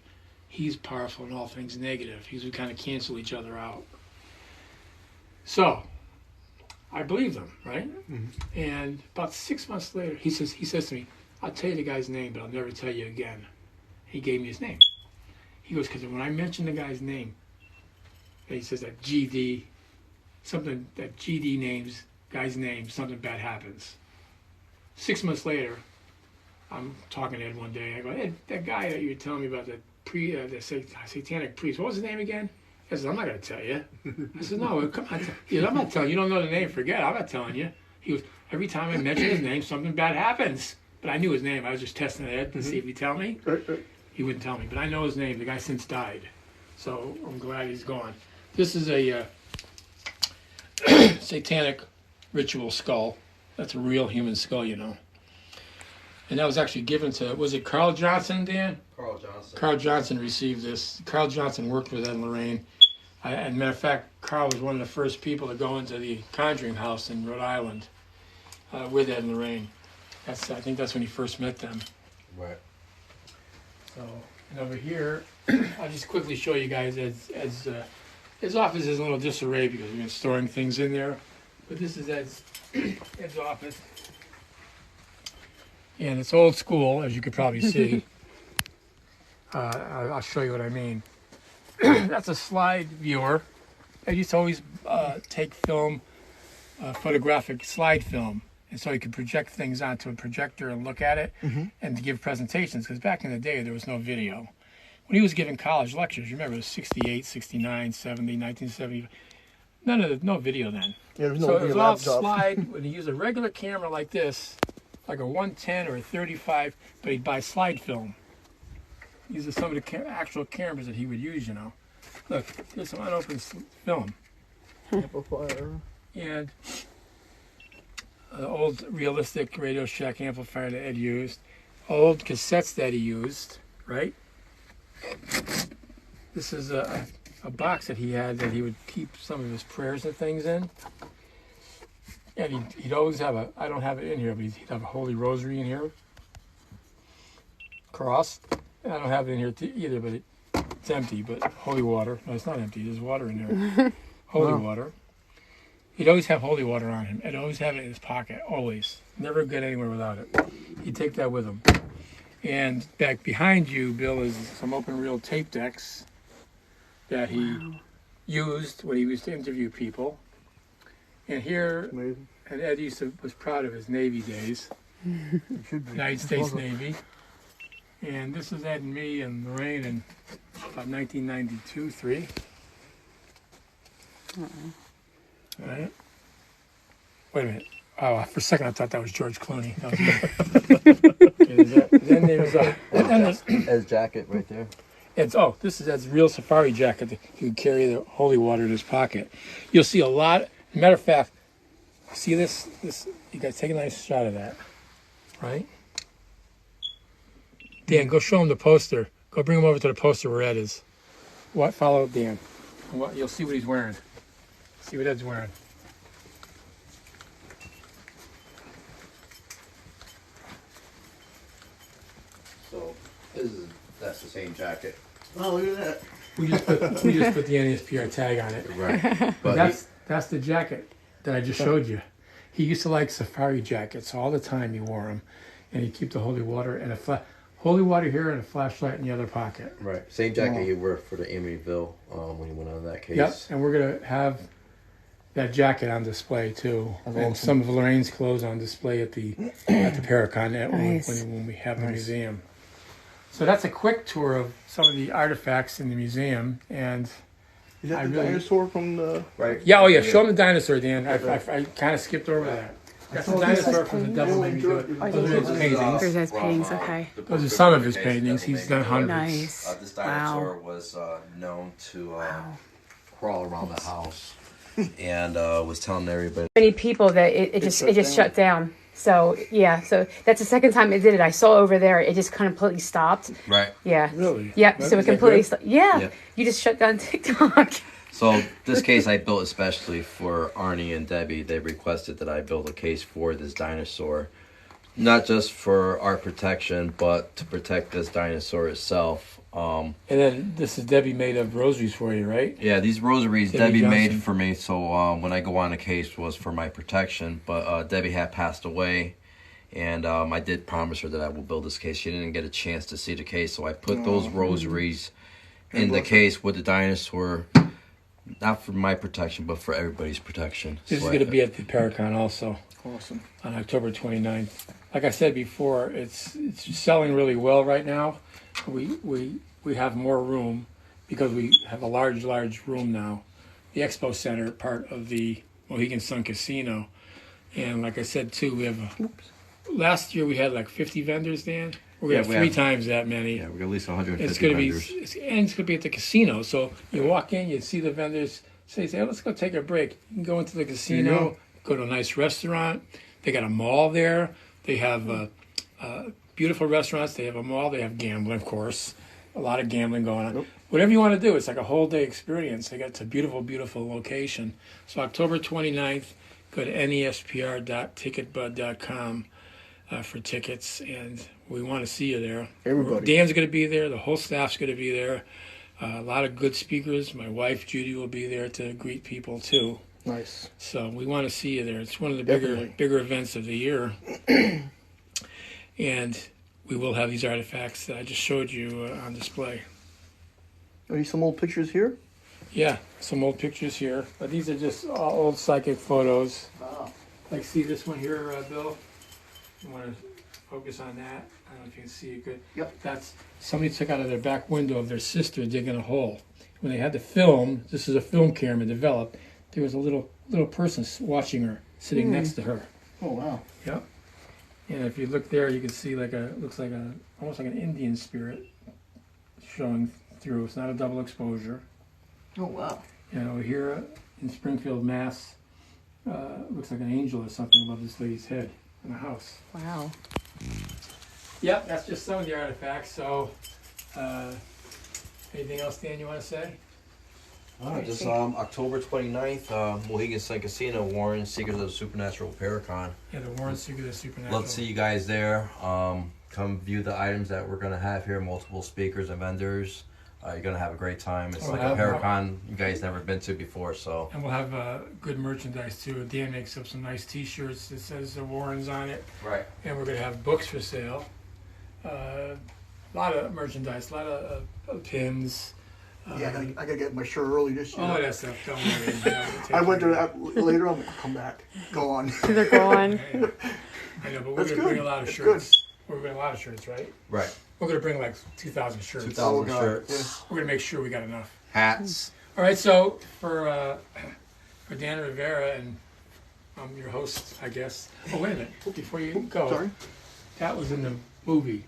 He's powerful in all things negative." He goes, "We kind of cancel each other out." So I believed him, right? Mm-hmm. And about 6 months later, he says to me, "I'll tell you the guy's name, but I'll never tell you again." He gave me his name. He goes, "Because when I mention the guy's name," and he says that GD names, guy's name, something bad happens. 6 months later, I'm talking to Ed one day. I go, "Ed, that guy that you were telling me about, the satanic priest, what was his name again?" He says, "I'm not going to tell you." I said, "No, come on." He goes, "I'm not telling you. You don't know the name. Forget it. I'm not telling you." He goes, "Every time I mention his name, something bad happens." But I knew his name. I was just testing Ed to see if he'd tell me. Right. He wouldn't tell me. But I know his name. The guy since died. So I'm glad he's gone. This is a satanic ritual skull. That's a real human skull, And that was actually given to, was it Carl Johnson, Dan? Carl Johnson. Carl Johnson received this. Carl Johnson worked with Ed and Lorraine. And matter of fact, Carl was one of the first people to go into the Conjuring house in Rhode Island with Ed and Lorraine. I think that's when he first met them. Right. So, And over here, I'll just quickly show you guys his office is a little disarray because we've been storing things in there. But this is Ed's office. And it's old school, as you could probably see. I'll show you what I mean. That's a slide viewer. I used to always take film, photographic slide film. And so he could project things onto a projector and look at it and to give presentations. Because back in the day, there was no video. When he was giving college lectures, you remember it was 68, 69, 70, 1970. No video then. Yeah, there's no So it was video all laptop. slide. When he used a regular camera like this, like a 110 or a 35, but he'd buy slide film. These are some of the actual cameras that he would use, you know. Look, here's some unopened film. Amplifier. And old realistic Radio Shack amplifier that Ed used. Old cassettes that he used, right? This is a box that he had that he would keep some of his prayers and things in. And he'd always have I don't have it in here, but he'd have a holy rosary in here. Cross. And I don't have it in here either, but it's empty, but holy water. No, it's not empty. There's water in there. Holy water. He'd always have holy water on him. He'd always have it in his pocket, always. Never get anywhere without it. He'd take that with him. And back behind you, Bill, is some open reel tape decks that he used when he used to interview people. And here, Amazing. and Ed was proud of his Navy days, It should be. United States Navy. And this is Ed and me and Lorraine in about 1992, 3. All right. Wait a minute. Oh, for a second I thought that was George Clooney. That was me. Okay, then there's Ed's jacket right there. this is Ed's real safari jacket. He would carry the holy water in his pocket. You'll see a lot. Matter of fact, see this? You guys take a nice shot of that, right? Dan, go show him the poster. Go bring him over to the poster where Ed is. What? Follow Dan. You'll see what he's wearing. See what Ed's wearing. So that's the same jacket. Oh, look at that. We just put the NSPR tag on it. Right. But That's the jacket that I just showed you. He used to like safari jackets all the time. He wore them, and he'd keep the holy water and holy water here and a flashlight in the other pocket. right. Same jacket you wore for the Amityville when you went on that case. Yep, and we're gonna have that jacket on display too, and some of Lorraine's clothes on display at the Paracon when we have the museum. So that's a quick tour of some of the artifacts in the museum, and Is that the dinosaur from the... Right. yeah, oh yeah, show them the dinosaur, Dan. I kind of skipped over that. That's the dinosaur from the Devil Made Me Do It. Those are his paintings. There's his paintings, okay. Those are some of his paintings. He's done hundreds. Nice. This dinosaur was known to crawl around the house and was telling everybody. Many people that it just shut down. So yeah, so that's the second time it did it. I saw over there, it just completely stopped. Right. Yeah. Really? Yeah. So it completely stopped. Yeah. Yeah. You just shut down TikTok. So this case I built especially for Arnie and Debbie. They requested that I build a case for this dinosaur. Not just for our protection, but to protect this dinosaur itself. And then this is Debbie made of rosaries for you, right? Yeah, these rosaries Debbie Debbie made Johnson. for me. So when I go on a case was for my protection. But Debbie had passed away. And I did promise her that I will build this case. She didn't get a chance to see the case. So I put those rosaries in the case with the dinosaur. Not for my protection, but for everybody's protection. This So is going to be at the Paracon also Awesome. on October 29th. Like I said before, it's selling really well right now. We have more room because we have a large room now. The Expo Center, part of the Mohican Sun Casino. And like I said, too, we have last year we had like 50 vendors, Dan. We're going to have 3 times that many. Yeah, we're at least 150 It's going to be, vendors. it's going to be at the casino. So you walk in, you see the vendors, say, hey, let's go take a break. You can go into the casino, go to a nice restaurant. They got a mall there. They have beautiful restaurants. They have a mall. They have gambling, of course. A lot of gambling going on. Whatever you want to do, it's like a whole day experience. It's a beautiful, beautiful location. So October 29th, go to nespr.ticketbud.com. for tickets, and we want to see you there. Everybody. Dan's going to be there. The whole staff's going to be there. A lot of good speakers. My wife Judy will be there to greet people too. Nice. So we want to see you there. It's one of the Definitely. bigger events of the year, and we will have these artifacts that I just showed you on display. Are these some old pictures here? Yeah, some old pictures here, but these are just all old psychic photos. Wow. Like, see this one here, Bill? You want to focus on that? I don't know if you can see it good. Yep. That's somebody took out of their back window of their sister digging a hole. When they had the film, this is a film camera developed, there was a little person watching her, sitting next to her. Oh, wow. Yep. And if you look there, you can see looks like almost like an Indian spirit showing through. It's not a double exposure. Oh, wow. And over here in Springfield, Mass, looks like an angel or something above this lady's head in a house. Wow. Yep, that's just some of the artifacts. So, anything else, Dan, you want to say? Just October 29th, Mohican Sun Casino, Warren, Seekers of the Supernatural Paracon. Yeah, the Warren Secret of Supernatural. Let's see you guys there. Come view the items that we're going to have here, multiple speakers and vendors. You're going to have a great time. It's like a Paracon you guys never been to before. So. And we'll have good merchandise too. Dan makes up some nice T-shirts that says the Warrens on it. Right. And we're going to have books for sale. A lot of merchandise, a lot of pins. Yeah, I gotta get my shirt early this year. All that stuff. Don't worry. I went to that later on. I'll come back. Go on. They're going. I know, but we're That's going to bring a lot of That's shirts. We're bringing a lot of shirts, right? Right. We're going to bring like 2,000 shirts. 2,000 God. shirts, We're going to make sure we got enough. hats. All right, so for Dan Rivera, and I'm your host, I guess. Oh, wait a minute. Before you go, Sorry. that was in the movie.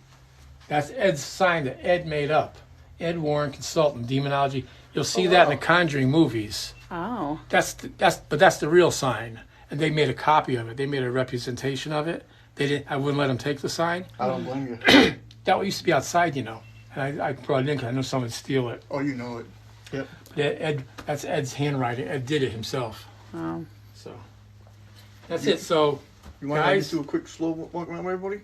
That's Ed's sign that Ed made up. Ed Warren, consultant, demonology. You'll see that in the Conjuring movies. Oh. That's the real sign, and they made a copy of it. They made a representation of it. They didn't. I wouldn't let them take the sign. I don't blame you. That used to be outside, you know. And I brought it in because I know someone would steal it. Oh, you know it. Yep. But Ed, that's Ed's handwriting. Ed did it himself. Oh. So that's it. So You want to guys, just do a quick slow walk around, everybody?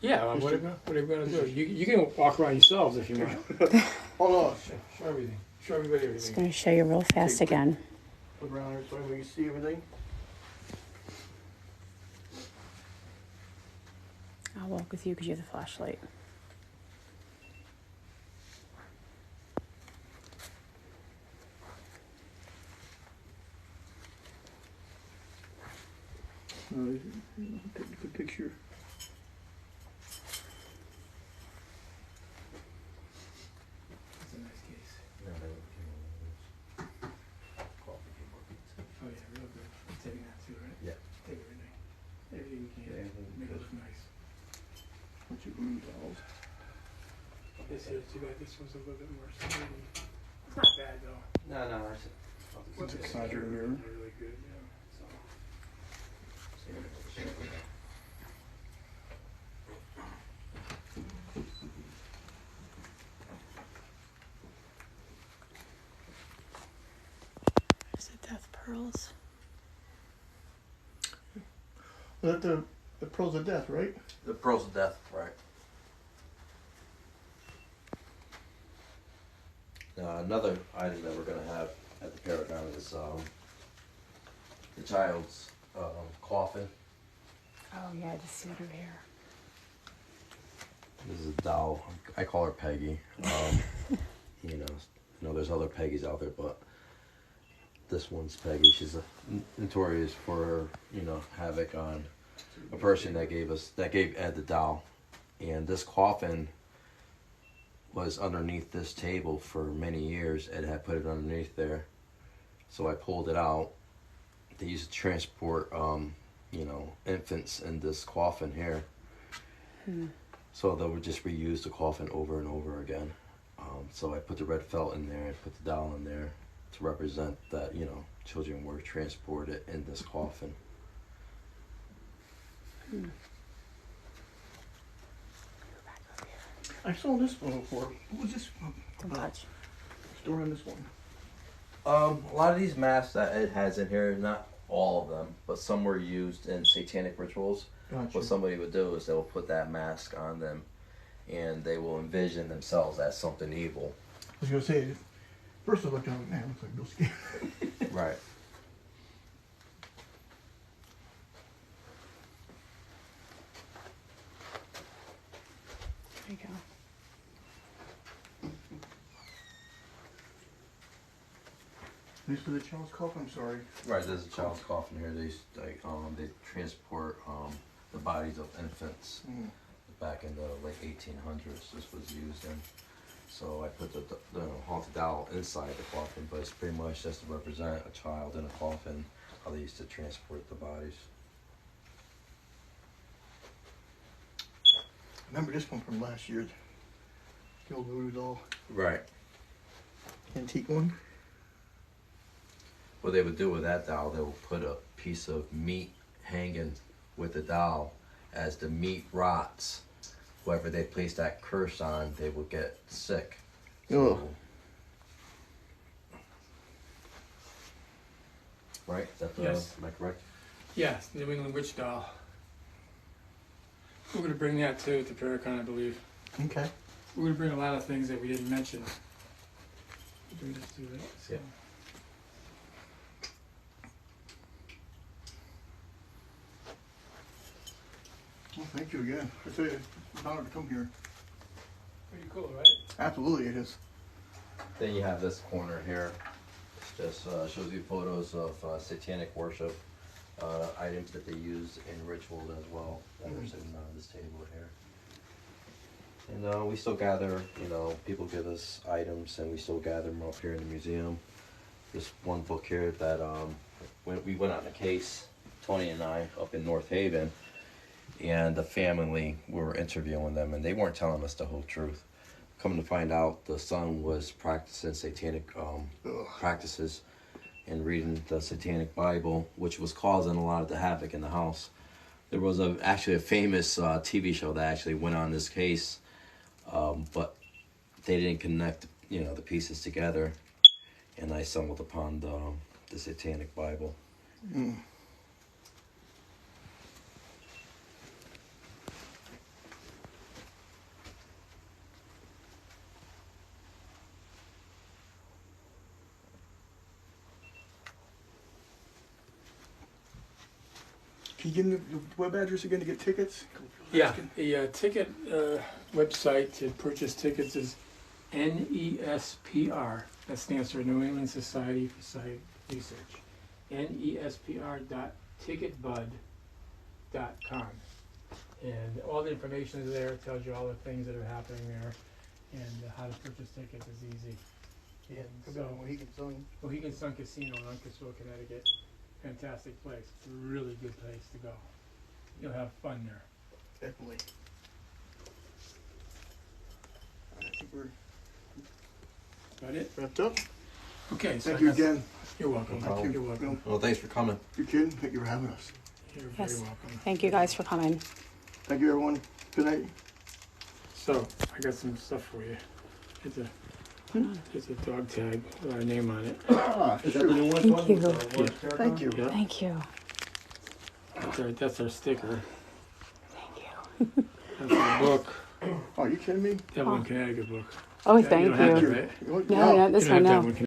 yeah. What are we gonna do? You can walk around yourselves if you want. Hold on. Show everything. Show everybody Just everything. going to show you real fast again. Look around here so we can see everything. I'll walk with you because you have the flashlight. Take a good picture. That's a nice case. Oh yeah, real good. You're taking that too, right? Yeah. Take everything. Everything you can. Make it look nice. Bunch of blue dolls. This here, too bad. This one's a little bit more sturdy. It's not bad though. No. What's a conjuring mirror? Really good, yeah. So. Is it death pearls? Is that the pearls of death, right? The pearls of death, right? Another item that we're gonna have at the Paragon is the child's coffin. Oh, yeah, I just see it over here. This is a doll. I call her Peggy. You know, there's other Peggies out there, but this one's Peggy. She's notorious for havoc on a person that gave Ed the doll, and this coffin was underneath this table for many years. Ed had put it underneath there, so I pulled it out. They used to transport infants in this coffin here. So they would just reuse the coffin over and over again. So I put the red felt in there, I put the doll in there to represent that, children were transported in this coffin. I saw this one before. What was this one? Don't touch. Store on this one. A lot of these masks that it has in here, not all of them, but some were used in satanic rituals. Gotcha. What somebody would do is they will put that mask on them, and they will envision themselves as something evil. I was gonna say, first I looked at it, man, it looks like Bill Skinner. Right. There you go. This for the child's coffin. I'm sorry. Right. There's a child's coffin here. They transport the bodies of infants Mm. back in the late 1800s. This was used in. So I put the haunted doll inside the coffin, but it's pretty much just to represent a child in a coffin, how they used to transport the bodies. Remember this one from last year? The old voodoo doll, Right. antique one. What they would do with that doll, they would put a piece of meat hanging with the doll. As the meat rots, whoever they place that curse on, they would get sick. Ugh. Right? Is that Yes. am I correct? Yes, New England witch doll. We're going to bring that too to Paracon, I believe. Okay. We're going to bring a lot of things that we didn't mention. We can just do that. So. Yeah. Well, thank you again. I tell you, it's an honor to come here. Pretty cool, right? Absolutely, it is. Then you have this corner here. It just shows you photos of satanic worship items that they use in ritual as well that are sitting on this table here. And we still gather, people give us items and we still gather them up here in the museum. This one book here that when we went on a case, Tony and I, up in North Haven, and the family, we were interviewing them and they weren't telling us the whole truth. Coming to find out, the son was practicing satanic practices and reading the Satanic Bible, which was causing a lot of the havoc in the house. There was actually a famous TV show that actually went on this case, but they didn't connect, the pieces together, and I stumbled upon the Satanic Bible. Mm. Can you give me the web address again to get tickets? Yeah, the ticket website to purchase tickets is NESPR. That stands for New England Society for Psychic Research. NESPR.ticketbud.com. And all the information is there. It tells you all the things that are happening there. And how to purchase tickets is easy. Yeah, And so Mohican Sun. Mohican Sun Casino in Uncasville, Connecticut. Fantastic place. It's a really good place to go. You'll have fun there. Definitely. I think we're Got it? wrapped up. Okay. So Thank I you guess- again. You're welcome. Thank you. You're welcome. Well, thanks for coming. You're kidding? Thank you for having us. You're Yes. very welcome. Thank you guys for coming. Thank you, everyone. Good night. So, I got some stuff for you. It's a dog tag with our name on it. Ah, Is that the new one? Thank you. Thank you. Yeah, Thank you. that's our sticker. Thank you. That's our book. Oh, are you kidding me? Devil in Connecticut book. Oh, Yeah, thank you. Don't have you. to, right? What? No, no, this You don't one, have to have no. one.